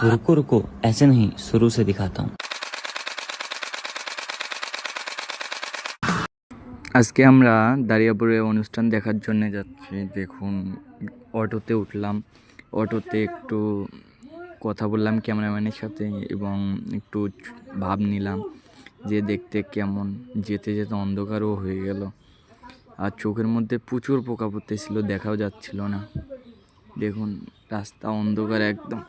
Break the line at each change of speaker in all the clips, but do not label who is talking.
रुको रुको, ऐसे नहीं, शुरू से दिखाता हूँ।
আজকে আমরা দারিয়াপুরে অনুষ্ঠান দেখার জন্য যাচ্ছি। দেখুন, অটোতে উঠলাম, অটোতে একটু কথা বললাম ক্যামেরাম্যানের সাথে এবং একটু ভাব নিলাম যে দেখতে কেমন। যেতে যেতে অন্ধকারও হয়ে গেল, আর চোখের মধ্যে প্রচুর পোকা পড়তেছিল, দেখাও যাচ্ছিল না। দেখুন রাস্তা অন্ধকার একদম।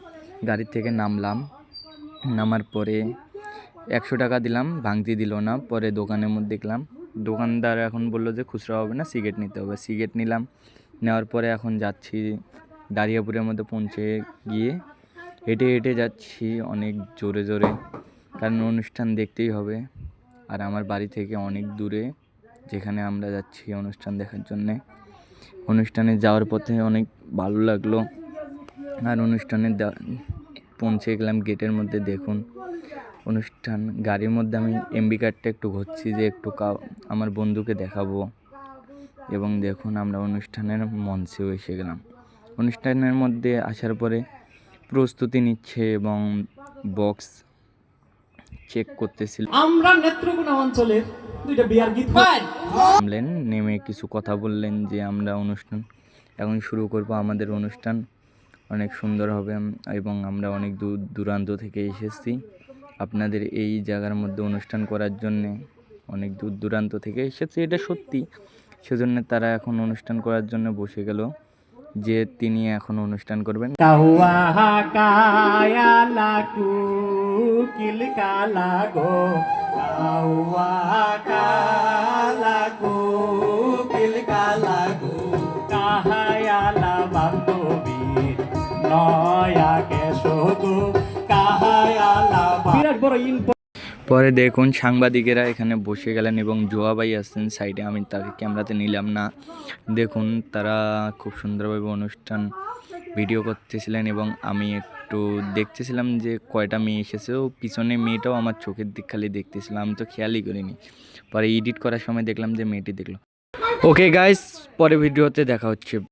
গাড়ি থেকে নামলাম, নামার পরে 100 টাকা দিলাম, ভাঙতি দিল না। পরে দোকানের মধ্যে দেখলাম, দোকানদার এখন বললো যে খুচরা হবে না, সিগারেট নিতে হবে। সিগারেট নিলাম, নেওয়ার পরে এখন যাচ্ছি দারিয়াপুরের মধ্যে পৌঁছে গিয়ে হেঁটে হেঁটে যাচ্ছি অনেক জোরে জোরে, কারণ অনুষ্ঠান দেখতেই হবে। আর আমার বাড়ি থেকে অনেক দূরে, যেখানে আমরা যাচ্ছি অনুষ্ঠান দেখার জন্যে। অনুষ্ঠানে যাওয়ার পথে অনেক ভালো লাগলো। আর অনুষ্ঠানে পৌঁছে গেলাম গেটের মধ্যে। দেখুন অনুষ্ঠান, গাড়ির মধ্যে আমি এমবি কার্ডটা একটু ঘুরছি যে একটু আমার বন্ধুকে দেখাবো। এবং দেখুন আমরা অনুষ্ঠানের মঞ্চেও এসে গেলাম। অনুষ্ঠানের মধ্যে আসার পরে প্রস্তুতি নিচ্ছে এবং বক্স চেক করতেছিল।
আমরা নেত্রকোনা অঞ্চলের দুইটা বিয়ার গীত
নামলেন, নেমে কিছু কথা বললেন যে আমরা অনুষ্ঠান এখন শুরু করব, আমাদের অনুষ্ঠান অনেক সুন্দর হবে এবং আমরা অনেক দূর দূরান্ত থেকে এসেছি আপনাদের এই জায়গার মধ্যে অনুষ্ঠান করার জন্যে। অনেক দূর দূরান্ত থেকে এসেছে, এটা সত্যি। সেজন্য তারা এখন অনুষ্ঠান করার জন্য বসে গেল, যে তিনি এখন অনুষ্ঠান করবেন।
কাহুয়া কায়া লাকু কিল কালা গো কাহুয়া কালাকু কিল কালা গো কাহায়ালা বান্ধবী নয়া কে শুধু কাহায়ালা বিরাট বড়
পরে দেখুন সাংবাদিকেরা এখানে বসে গেলেন এবং জোয়াবাই আসছেন সাইডে, আমি তাকে ক্যামেরাতে নিলাম না। দেখুন তারা খুব সুন্দরভাবে অনুষ্ঠান ভিডিও করতেছিলেন এবং আমি একটু দেখতেছিলাম যে কয়টা মেয়ে এসেছে। ও পিছনে মেয়েটাও আমার চোখের দিক খালি দেখতেছিলাম, আমি তো খেয়ালই করিনি। পরে এডিট করার সময় দেখলাম যে মেয়েটি দেখলো। ওকে গাইস, পরে ভিডিওতে দেখা হচ্ছে।